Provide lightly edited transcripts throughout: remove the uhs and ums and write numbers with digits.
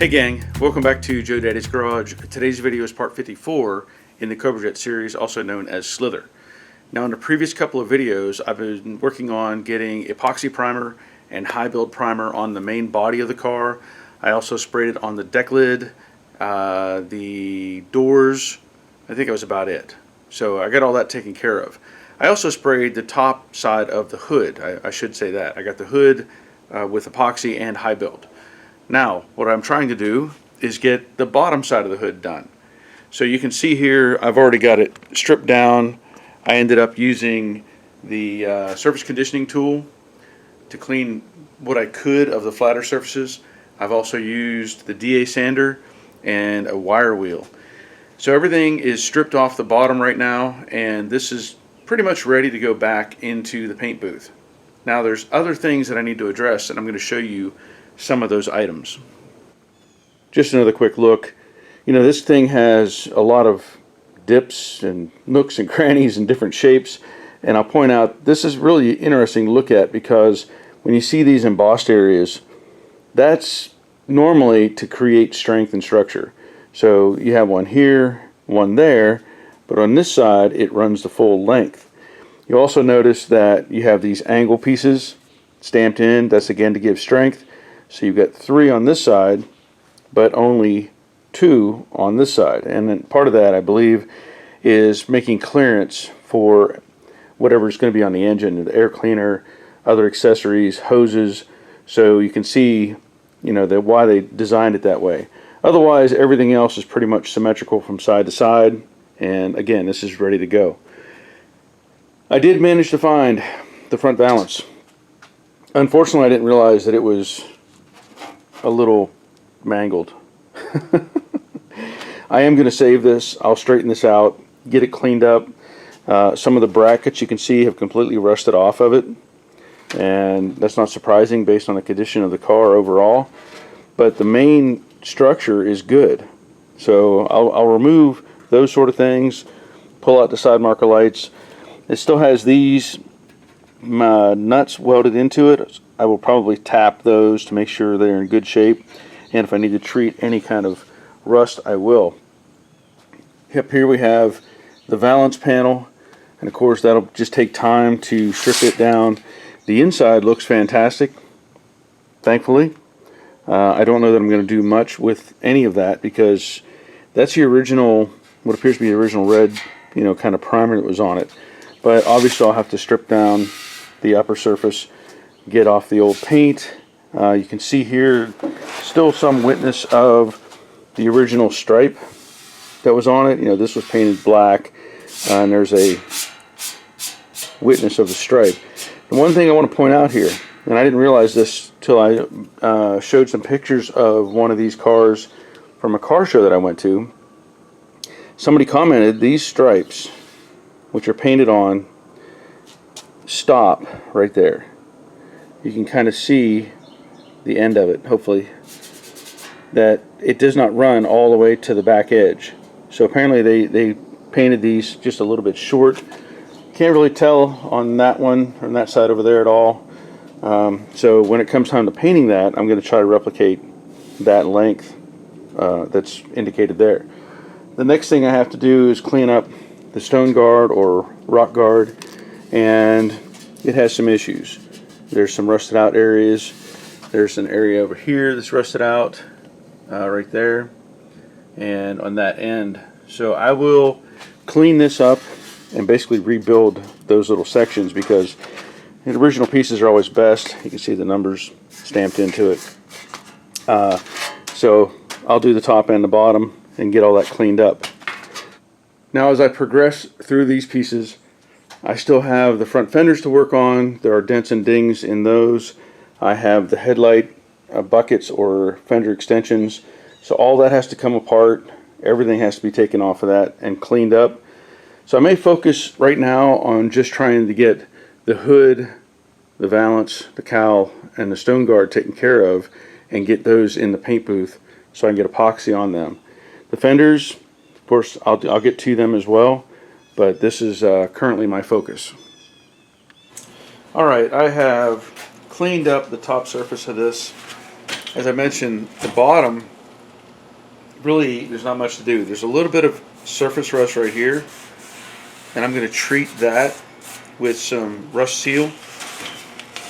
Hey gang, welcome back to Joe Daddy's Garage. Today's video is part 54 in the Cobra Jet series, also known as Slither. Now in the previous couple of videos, I've been working on getting epoxy primer and high build primer on the main body of the car. I also sprayed it on the deck lid, the doors. I think that was about it. So I got all that taken care of. I also sprayed the top side of the hood. I should say that. I got the hood with epoxy and high build. Now, what I'm trying to do is get the bottom side of the hood done. So you can see here, I've already got it stripped down. I ended up using the surface conditioning tool to clean what I could of the flatter surfaces. I've also used the DA sander and a wire wheel. So everything is stripped off the bottom right now, and this is pretty much ready to go back into the paint booth. Now there's other things that I need to address, and I'm going to show you some of those items. Just another quick look. You know, this thing has a lot of dips and nooks and crannies and different shapes, and I'll point out this is really interesting to look at because when you see these embossed areas, that's normally to create strength and structure. So you have one here, one there, but on this side it runs the full length. You also notice that you have these angle pieces stamped in. That's again to give strength. So you've got 3 on this side, but only 2 on this side. And then part of that, I believe, is making clearance for whatever's going to be on the engine, the air cleaner, other accessories, hoses. So you can see, you know, why they designed it that way. Otherwise, everything else is pretty much symmetrical from side to side. And again, this is ready to go. I did manage to find the front valance. Unfortunately, I didn't realize that it was a little mangled. I am going to save this. I'll straighten this out, get it cleaned up. Some of the brackets you can see have completely rusted off of it, and that's not surprising based on the condition of the car overall, but the main structure is good. So I'll remove those sort of things, pull out the side marker lights. It still has these nuts welded into it. I will probably tap those to make sure they're in good shape, and if I need to treat any kind of rust, I will. Up here we have the valance panel, and of course that'll just take time to strip it down. The inside looks fantastic, thankfully. I don't know that I'm going to do much with any of that because that's the original, what appears to be the original red, you know, kind of primer that was on it. But obviously I'll have to strip down the upper surface, get off the old paint. You can see here still some witness of the original stripe that was on it. You know, this was painted black, and there's a witness of the stripe. And one thing I want to point out here, and I didn't realize this till I showed some pictures of one of these cars from a car show that I went to. Somebody commented these stripes, which are painted on, stop right there. You can kind of see the end of it, hopefully, that it does not run all the way to the back edge. So apparently they painted these just a little bit short. Can't really tell on that one, on that side over there at all. So when it comes time to painting that, I'm going to try to replicate that length that's indicated there. The next thing I have to do is clean up the stone guard or rock guard, and it has some issues. There's some rusted out areas. There's an area over here that's rusted out, right there, and on that end. So I will clean this up and basically rebuild those little sections because the original pieces are always best. You can see the numbers stamped into it. So I'll do the top and the bottom and get all that cleaned up. Now as I progress through these pieces, I still have the front fenders to work on. There are dents and dings in those. I have the headlight buckets or fender extensions. So all that has to come apart. Everything has to be taken off of that and cleaned up. So I may focus right now on just trying to get the hood, the valance, the cowl, and the stone guard taken care of and get those in the paint booth so I can get epoxy on them. The fenders, of course, I'll get to them as well, but this is currently my focus. Alright, I have cleaned up the top surface of this. As I mentioned, the bottom really, there's not much to do. There's a little bit of surface rust right here, and I'm going to treat that with some rust seal.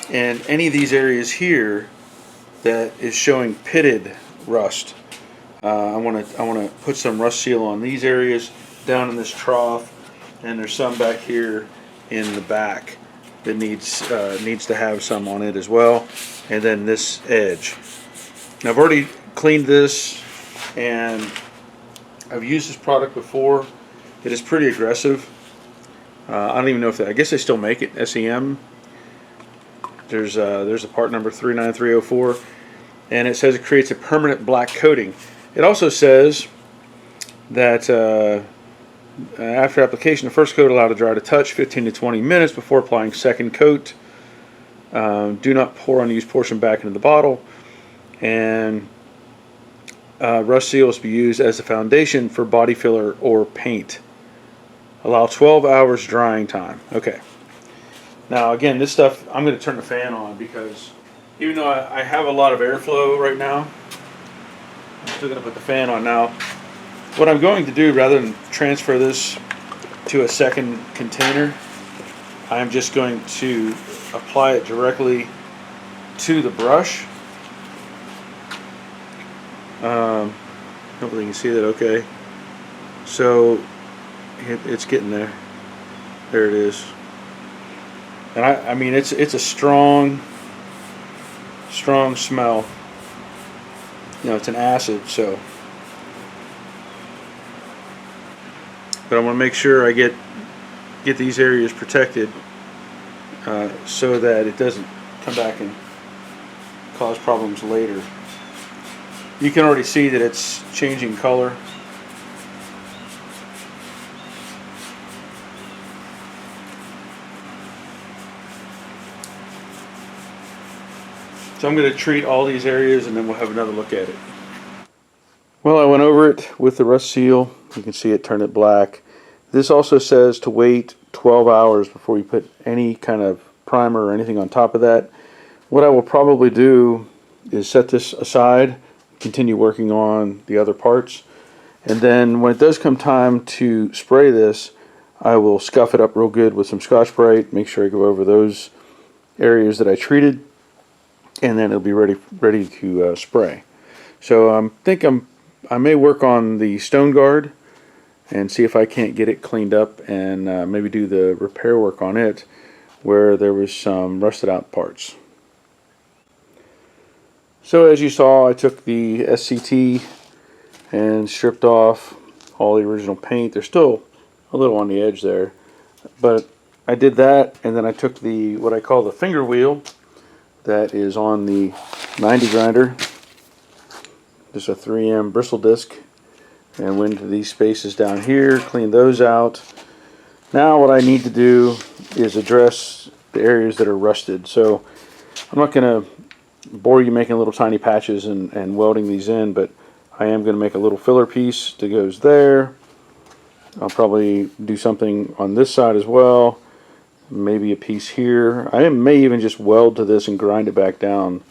And any of these areas here that is showing pitted rust, I want to put some rust seal on these areas down in this trough, and there's some back here in the back that needs to have some on it as well, and then this edge. Now, I've already cleaned this, and I've used this product before. It is pretty aggressive. I don't even know if I guess they still make it. SEM. There's a part number 39304, and it says it creates a permanent black coating. It also says that after application, the first coat allowed to dry to touch 15 to 20 minutes before applying second coat. Do not pour unused portion back into the bottle, and rust seal is to be used as the foundation for body filler or paint. Allow 12 hours drying time. Okay. Now again, this stuff, I'm going to turn the fan on because even though I have a lot of airflow right now, I'm still going to put the fan on now. What I'm going to do, rather than transfer this to a second container, I'm just going to apply it directly to the brush. Hopefully you can see that okay. So it's getting there. There it is. And I mean it's a strong smell. You know, it's an acid, so. But I want to make sure I get these areas protected so that it doesn't come back and cause problems later. You can already see that it's changing color. So I'm going to treat all these areas and then we'll have another look at it. Well, I went over it with the rust seal. You can see it turn it black. This also says to wait 12 hours before you put any kind of primer or anything on top of that. What I will probably do is set this aside, continue working on the other parts, and then when it does come time to spray this, I will scuff it up real good with some Scotch-Brite, make sure I go over those areas that I treated, and then it'll be ready to spray. So I may work on the stone guard and see if I can't get it cleaned up and maybe do the repair work on it where there was some rusted out parts. So as you saw, I took the SCT and stripped off all the original paint. There's still a little on the edge there, but I did that, and then I took the what I call the finger wheel that is on the 90 grinder, just a 3M bristle disc, and went into these spaces down here, clean those out. Now what I need to do is address the areas that are rusted. So I'm not going to bore you making little tiny patches and welding these in, but I am going to make a little filler piece that goes there. I'll probably do something on this side as well, maybe a piece here. I may even just weld to this and grind it back down,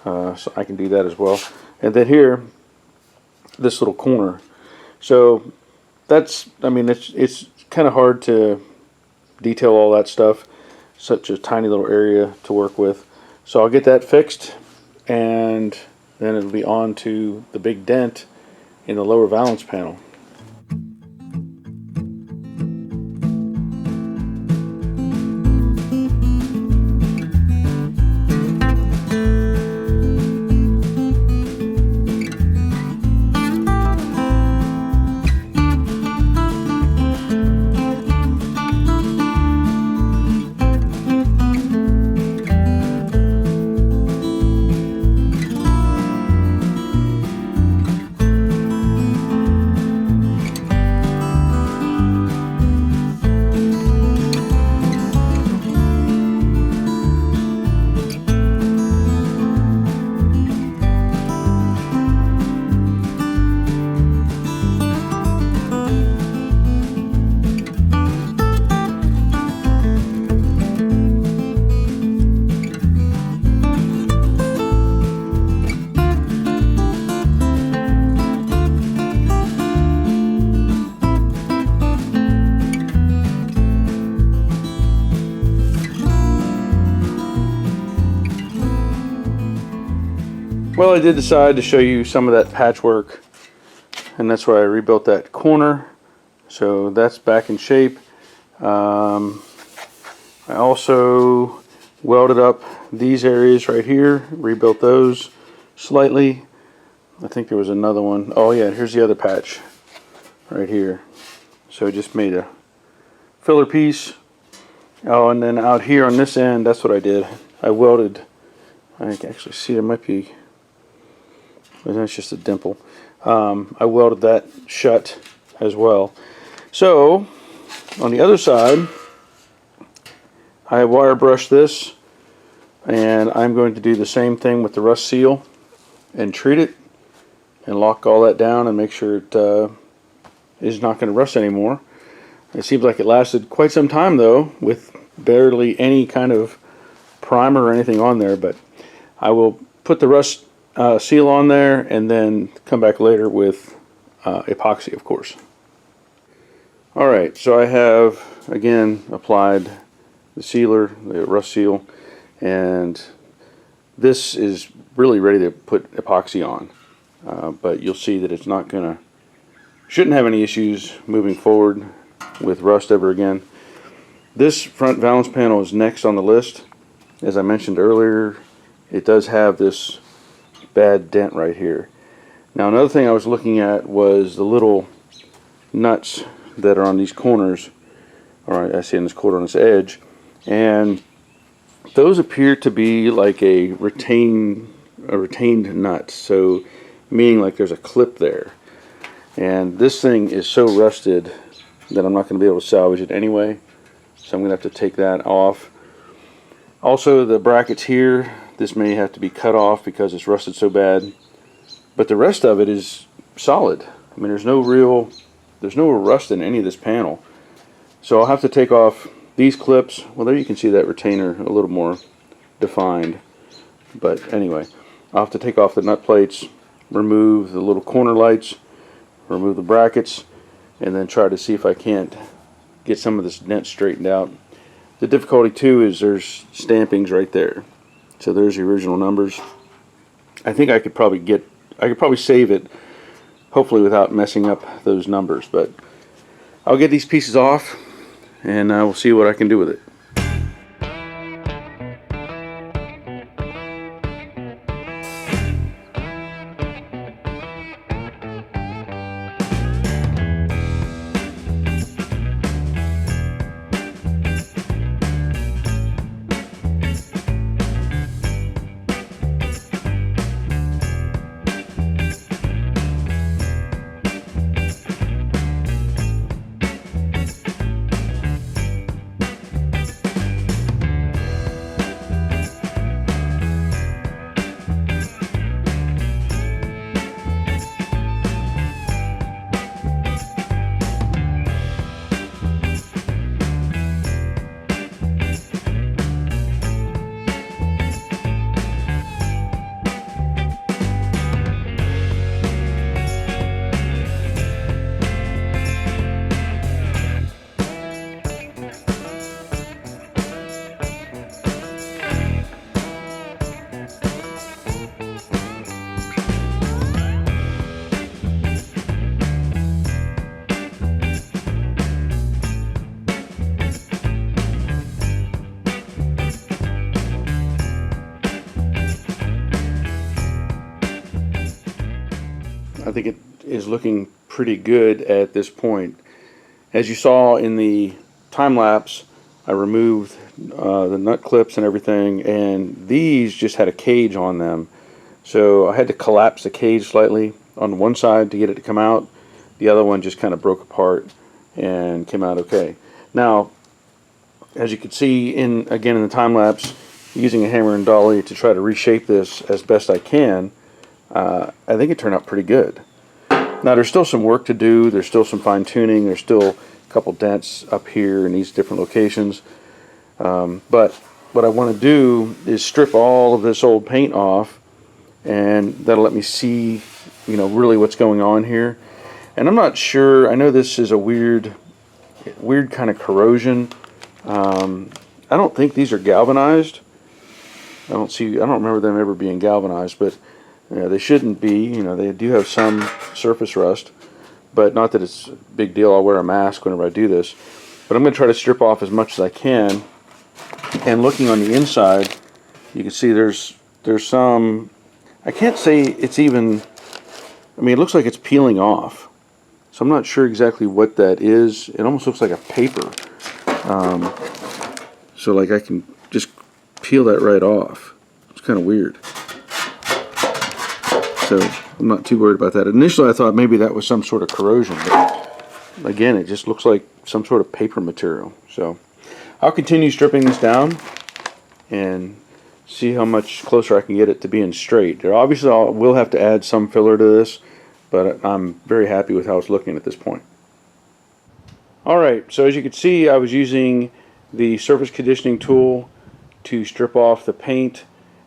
so I can do that as well. And then here, this little corner. So that's, I mean, it's kind of hard to detail all that stuff, such a tiny little area to work with. So I'll get that fixed, and then it'll be on to the big dent in the lower valance panel. Well, I did decide to show you some of that patchwork, and that's where I rebuilt that corner, so that's back in shape. I also welded up these areas right here, rebuilt those slightly. I think there was another one. Oh yeah, here's the other patch right here. So I just made a filler piece. Oh, and then out here on this end, that's what I did. I welded, I can actually see there might be, that's just a dimple. I welded that shut as well. So on the other side, I wire brushed this, and I'm going to do the same thing with the rust seal and treat it and lock all that down and make sure it is not going to rust anymore. It seems like it lasted quite some time though, with barely any kind of primer or anything on there, but I will put the rust seal on there and then come back later with epoxy, of course. Alright, so I have again applied the sealer, the rust seal, and this is really ready to put epoxy on, but you'll see that it's not gonna, shouldn't have any issues moving forward with rust ever again. This front valance panel is next on the list. As I mentioned earlier, it does have this bad dent right here. Now another thing I was looking at was the little nuts that are on these corners, or I see on this corner on this edge, and those appear to be like a retained nut, so meaning like there's a clip there. And this thing is so rusted that I'm not going to be able to salvage it anyway, so I'm going to have to take that off. Also, the brackets here, this may have to be cut off because it's rusted so bad, but the rest of it is solid. I mean, there's no real rust in any of this panel. So I'll have to take off these clips. Well, there you can see that retainer a little more defined, but anyway, I'll have to take off the nut plates, remove the little corner lights, remove the brackets, and then try to see if I can't get some of this dent straightened out. The difficulty too is there's stampings right there. So there's the original numbers. I think I could probably save it, hopefully without messing up those numbers, but I'll get these pieces off and we'll see what I can do with it. I think it is looking pretty good at this point. As you saw in the time lapse, I removed the nut clips and everything, and these just had a cage on them. So I had to collapse the cage slightly on one side to get it to come out. The other one just kind of broke apart and came out okay. Now, as you can see again in the time lapse, using a hammer and dolly to try to reshape this as best I can, I think it turned out pretty good. Now there's still some work to do, there's still some fine tuning, there's still a couple dents up here in these different locations, but what I want to do is strip all of this old paint off, and that'll let me see, you know, really what's going on here. And I'm not sure, I know this is a weird kind of corrosion. I don't think these are galvanized. I don't remember them ever being galvanized, but Yeah, they shouldn't be. You know, they do have some surface rust, but not that it's a big deal. I'll wear a mask whenever I do this. But I'm going to try to strip off as much as I can. And looking on the inside, you can see there's some, I can't say it's even, I mean, it looks like it's peeling off. So I'm not sure exactly what that is. It almost looks like a paper. So like I can just peel that right off. It's kind of weird. So I'm not too worried about that. Initially I thought maybe that was some sort of corrosion, but again, it just looks like some sort of paper material. So I'll continue stripping this down and see how much closer I can get it to being straight. There obviously I will have to add some filler to this, but I'm very happy with how it's looking at this point. Alright, so as you can see, I was using the surface conditioning tool to strip off the paint,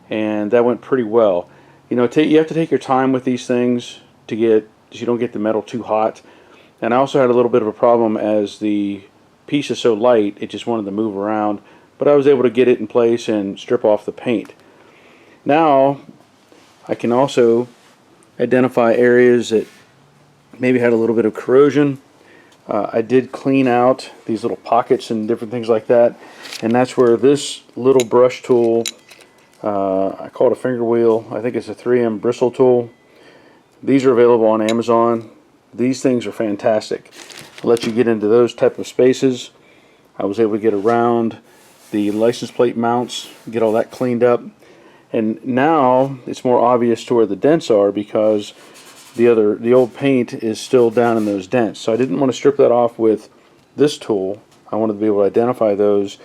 and that went pretty well. You know, you have to take your time with these things to get, so you don't get the metal too hot. And I also had a little bit of a problem as the piece is so light, it just wanted to move around, but I was able to get it in place and strip off the paint. Now I can also identify areas that maybe had a little bit of corrosion. I did clean out these little pockets and different things like that, and that's where this little brush tool, I call it a finger wheel, I think it's a 3M bristle tool. These are available on Amazon. These things are fantastic. I'll let you get into those type of spaces. I was able to get around the license plate mounts, get all that cleaned up, and now it's more obvious to where the dents are because the old paint is still down in those dents. So I didn't want to strip that off with this tool. I wanted to be able to identify those,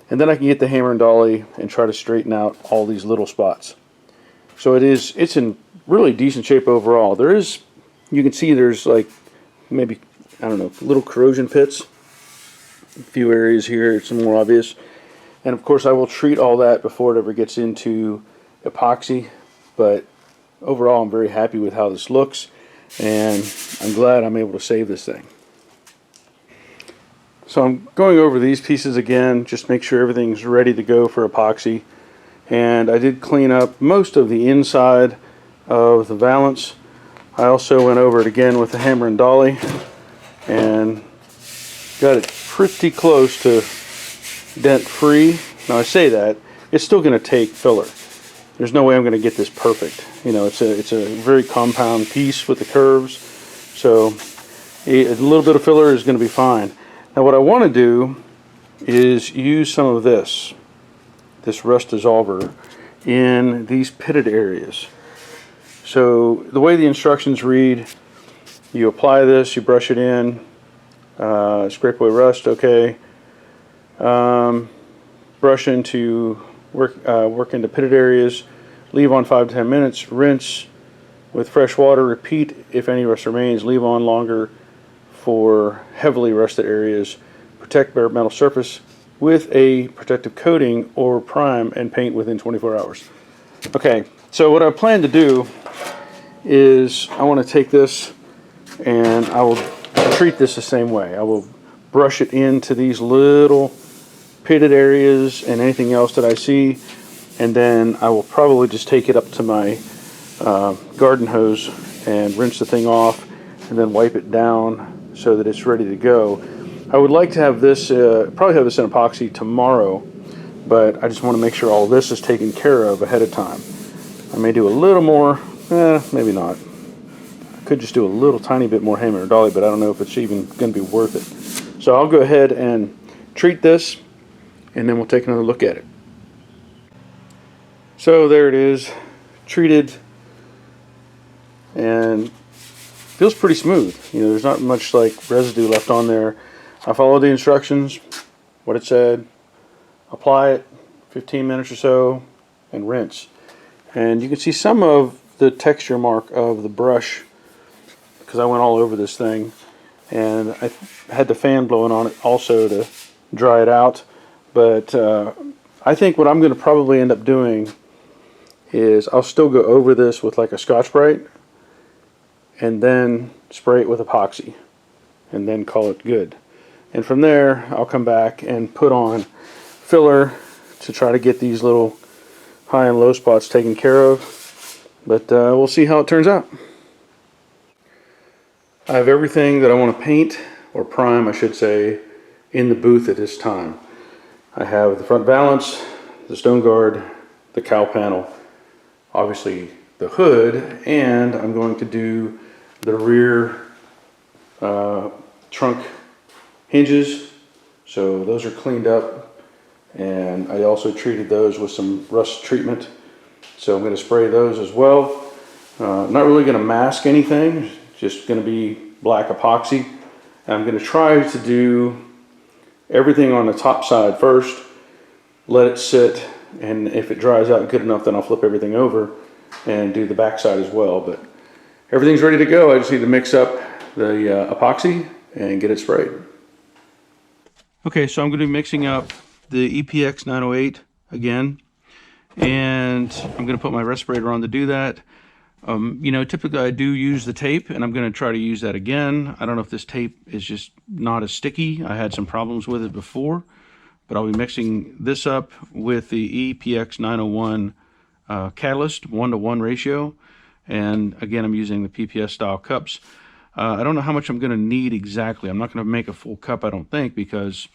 and then I can get the hammer and dolly and try to straighten out all these little spots. So it's in really decent shape overall. You can see there's like maybe, I don't know, little corrosion pits. A few areas here, it's more obvious. And of course I will treat all that before it ever gets into epoxy, but overall I'm very happy with how this looks, and I'm glad I'm able to save this thing. So I'm going over these pieces again, just make sure everything's ready to go for epoxy. And I did clean up most of the inside of the valance. I also went over it again with the hammer and dolly and got it pretty close to dent free. Now I say that, it's still going to take filler. There's no way I'm going to get this perfect. You know, it's a very compound piece with the curves, so a little bit of filler is going to be fine. Now what I want to do is use some of this rust dissolver in these pitted areas. So the way the instructions read, you apply this, you brush it in, scrape away rust, okay. Brush into, work into pitted areas, leave on 5 to 10 minutes, rinse with fresh water, repeat if any rust remains, leave on longer for heavily rusted areas, protect bare metal surface with a protective coating or prime and paint within 24 hours. Okay, so what I plan to do is I want to take this and I will treat this the same way. I will brush it into these little pitted areas and anything else that I see, and then I will probably just take it up to my garden hose and rinse the thing off and then wipe it down so that it's ready to go. I would like to have this, probably have this in epoxy tomorrow, but I just want to make sure all this is taken care of ahead of time. I may do a little more, maybe not. I could just do a little tiny bit more hammer and dolly, but I don't know if it's even going to be worth it. So I'll go ahead and treat this, and then we'll take another look at it. So there it is, treated, and feels pretty smooth. You know, there's not much like residue left on there. I followed the instructions, what it said, apply it 15 minutes or so, and rinse. And you can see some of the texture mark of the brush because I went all over this thing, and I had the fan blowing on it also to dry it out. But I think what I'm going to probably end up doing is I'll still go over this with like a Scotch-Brite and then spray it with epoxy and then call it good. And from there I'll come back and put on filler to try to get these little high and low spots taken care of. but we'll see how it turns out. I have everything that I want to paint, or prime I should say, in the booth at this time. I have the front valance, the stone guard, the cowl panel, obviously the hood, and I'm going to do the rear trunk hinges. So those are cleaned up, and I also treated those with some rust treatment. So I'm going to spray those as well. Not really going to mask anything, just going to be black epoxy. And I'm going to try to do everything on the top side first, let it sit, and if it dries out good enough, then I'll flip everything over and do the back side as well. But everything's ready to go. I just need to mix up the epoxy and get it sprayed. Okay, so I'm going to be mixing up the EPX 908 again, and I'm going to put my respirator on to do that. You know, typically I do use the tape, and I'm going to try to use that again. I don't know if this tape is just not as sticky. I had some problems with it before, but I'll be mixing this up with the EPX 901 catalyst, 1-to-1 ratio. And again, I'm using the PPS style cups. I don't know how much I'm going to need exactly. I'm not going to make a full cup, I don't think, because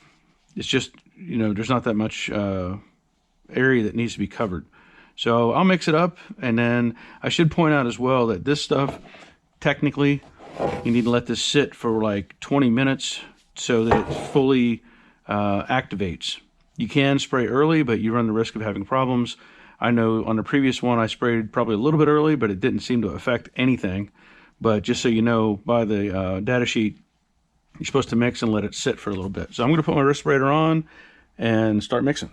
it's just, you know, there's not that much area that needs to be covered. So I'll mix it up, and then I should point out as well that this stuff, technically, you need to let this sit for like 20 minutes so that it fully activates. You can spray early, but you run the risk of having problems. I know on the previous one I sprayed probably a little bit early, but it didn't seem to affect anything. But just so you know, by the data sheet, you're supposed to mix and let it sit for a little bit. So I'm going to put my respirator on and start mixing.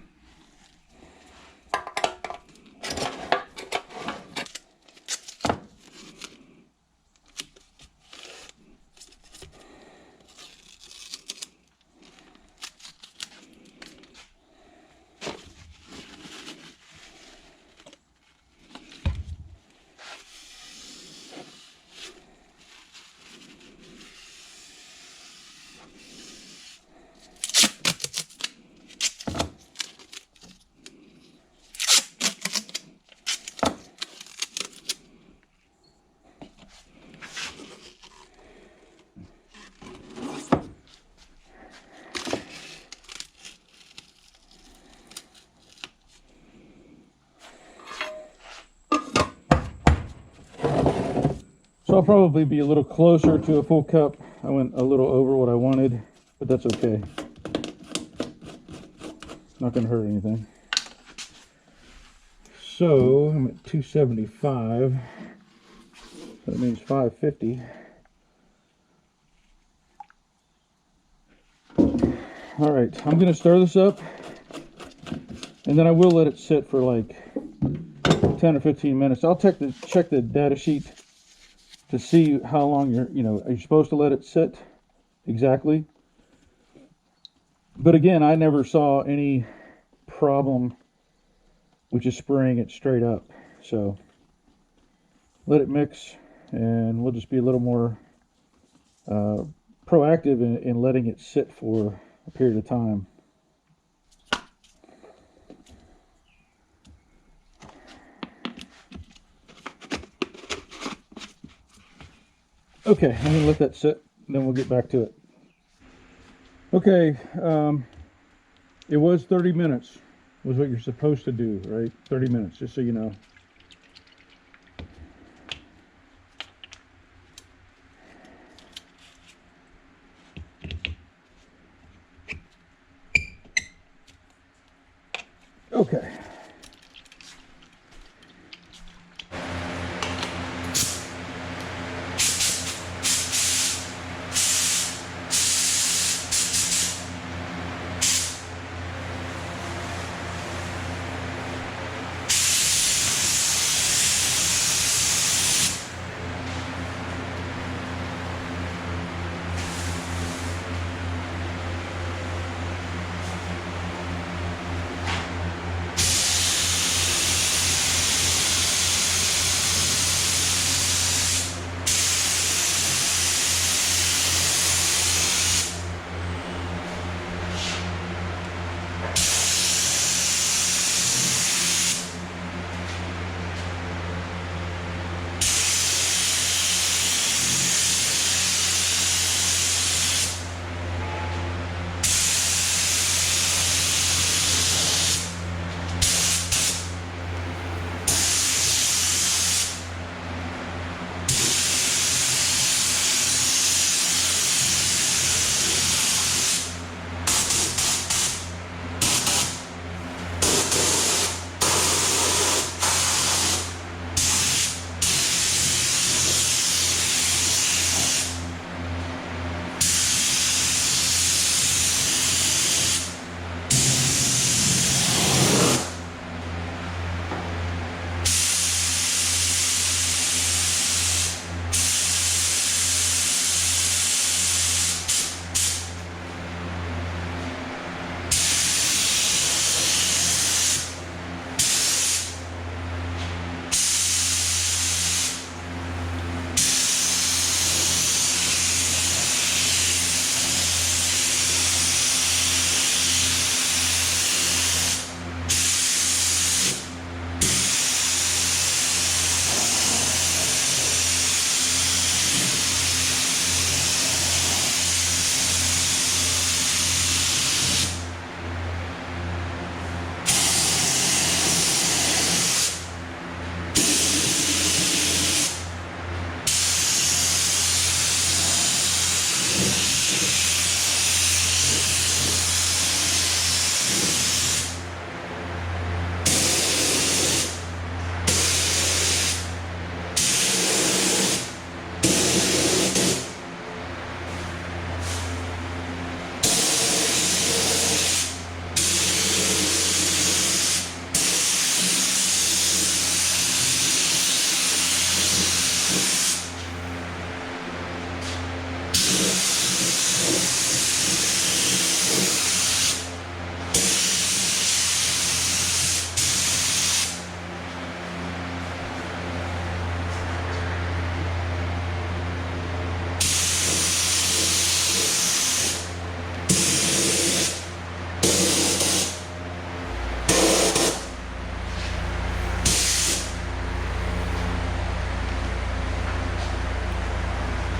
So I'll probably be a little closer to a full cup. I went a little over what I wanted, but that's okay. Not going to hurt anything. So I'm at 275. That means 550. All right, I'm going to stir this up, and then I will let it sit for like 10 or 15 minutes. I'll check the data sheet to see how long are you supposed to let it sit exactly. But again, I never saw any problem with just spraying it straight up. So let it mix, and we'll just be a little more proactive in letting it sit for a period of time. Okay, I'm going to let that sit, then we'll get back to it. Okay, it was 30 minutes was what you're supposed to do, right? 30 minutes, just so you know. Okay.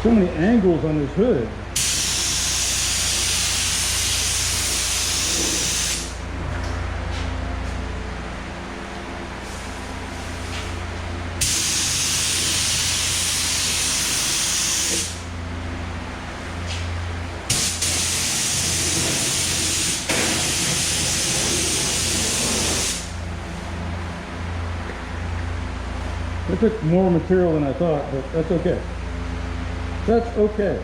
so many angles on this hood. It took more material than I thought, but that's okay. That's okay.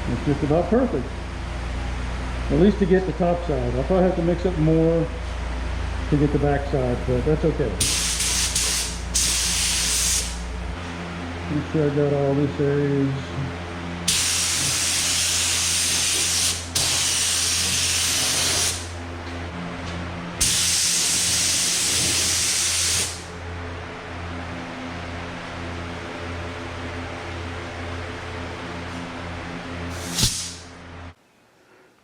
It's just about perfect. At least to get the top side. I'll probably have to mix up more to get the back side, but that's okay. Make sure I got all this areas.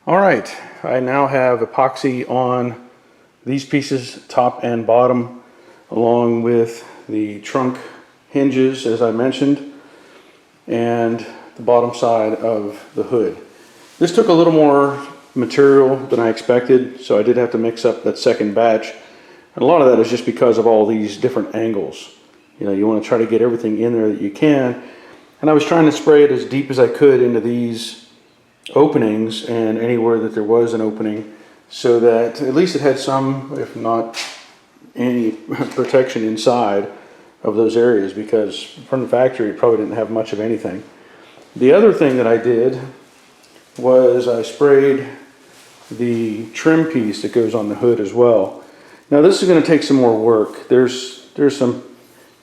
All right, I now have epoxy on these pieces, top and bottom, along with the trunk hinges, as I mentioned, and the bottom side of the hood. This took a little more material than I expected, so I did have to mix up that second batch. And a lot of that is just because of all these different angles. You know, you want to try to get everything in there that you can. And I was trying to spray it as deep as I could into these openings and anywhere that there was an opening, so that at least it had some, if not any, protection inside of those areas, because from the factory it probably didn't have much of anything. The other thing that I did was I sprayed the trim piece that goes on the hood as well. Now this is going to take some more work. There's some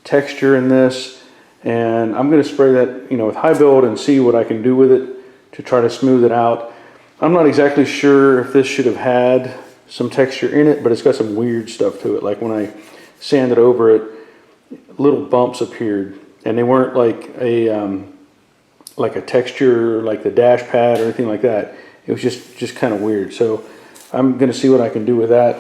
texture in this, and I'm going to spray that, you know, with high build and see what I can do with it to try to smooth it out. I'm not exactly sure if this should have had some texture in it, but it's got some weird stuff to it. Like when I sanded over it, little bumps appeared, and they weren't like a texture like the dash pad or anything like that. It was just kind of weird. So I'm going to see what I can do with that.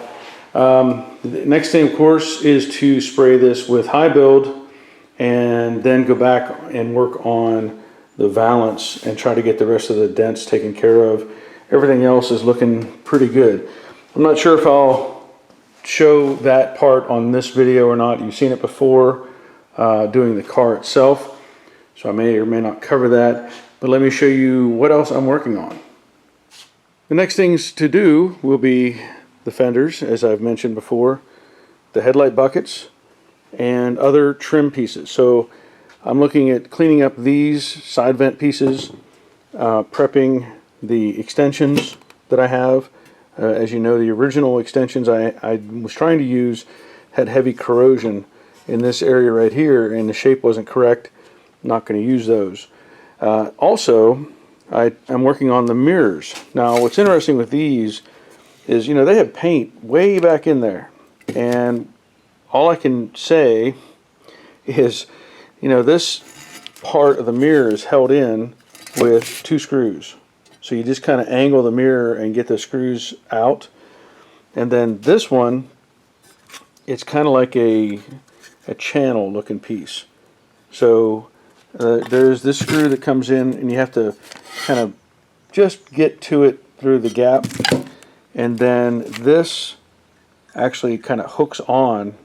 The next thing, of course, is to spray this with high build and then go back and work on the valance and try to get the rest of the dents taken care of. Everything else is looking pretty good. I'm not sure if I'll show that part on this video or not. You've seen it before doing the car itself, so I may or may not cover that, but let me show you what else I'm working on. The next things to do will be the fenders, as I've mentioned before, the headlight buckets, and other trim pieces. So I'm looking at cleaning up these side vent pieces, prepping the extensions that I have. As you know, the original extensions I was trying to use had heavy corrosion in this area right here, and the shape wasn't correct. I'm not going to use those. Also, I'm working on the mirrors. Now, what's interesting with these is, you know, they have paint way back in there, and all I can say is, you know, this part of the mirror is held in with 2 screws. So you just kind of angle the mirror and get the screws out. And then this one, it's kind of like a channel looking piece. So there's this screw that comes in, and you have to kind of just get to it through the gap. And then this actually kind of hooks on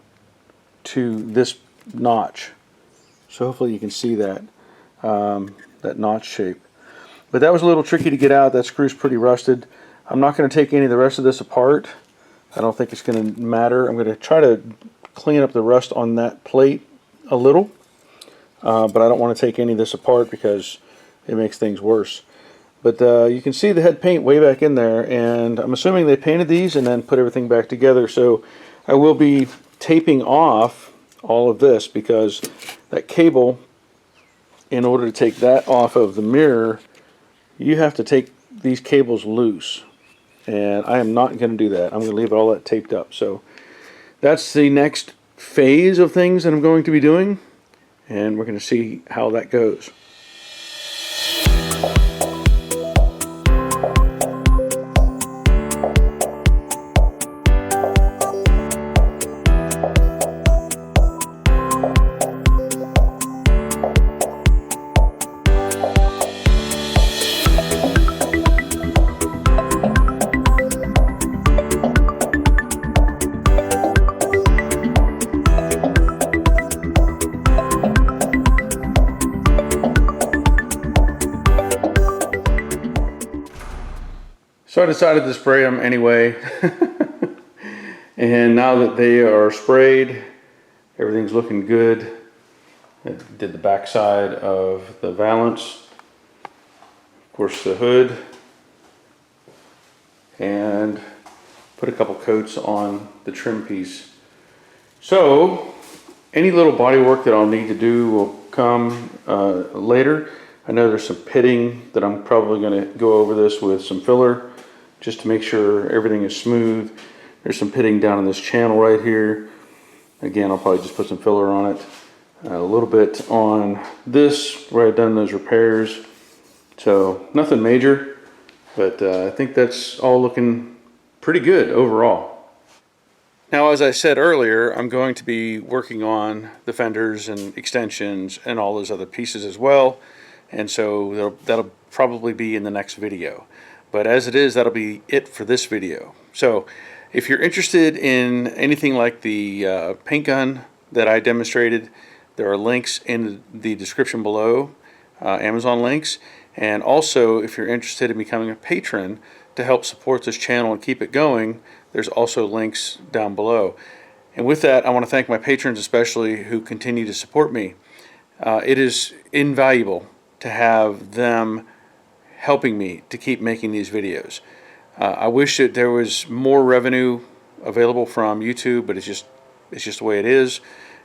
to this notch. So hopefully you can see that, that notch shape. But that was a little tricky to get out. That screw's pretty rusted. I'm not going to take any of the rest of this apart. I don't think it's going to matter. I'm going to try to clean up the rust on that plate a little. But I don't want to take any of this apart because it makes things worse. But you can see the head paint way back in there, and I'm assuming they painted these and then put everything back together. So I will be taping off all of this, because that cable, in order to take that off of the mirror, you have to take these cables loose, and I am not going to do that. I'm going to leave all that taped up. So that's the next phase of things that I'm going to be doing, and we're going to see how that goes. So I decided to spray them anyway. And now that they are sprayed, everything's looking good. I did the back side of the valance, of course the hood, and put a couple coats on the trim piece. So any little body work that I'll need to do will come later. I know there's some pitting that I'm probably going to go over this with some filler, just to make sure everything is smooth. There's some pitting down in this channel right here. Again, I'll probably just put some filler on it. A little bit on this where I've done those repairs. So nothing major, but I think that's all looking pretty good overall. Now, as I said earlier, I'm going to be working on the fenders and extensions and all those other pieces as well. And so that'll probably be in the next video. But as it is, that'll be it for this video. So if you're interested in anything like the paint gun that I demonstrated, there are links in the description below, Amazon links. And also, if you're interested in becoming a patron to help support this channel and keep it going, there's also links down below. And with that, I want to thank my patrons especially who continue to support me. It is invaluable to have them helping me to keep making these videos. I wish that there was more revenue available from YouTube, but it's just the way it is,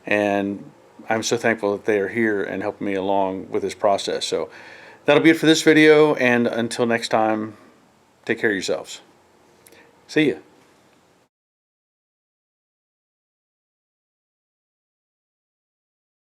and I'm so thankful that they are here and helping me along with this process. So that'll be it for this video, and until next time, take care of yourselves. See ya.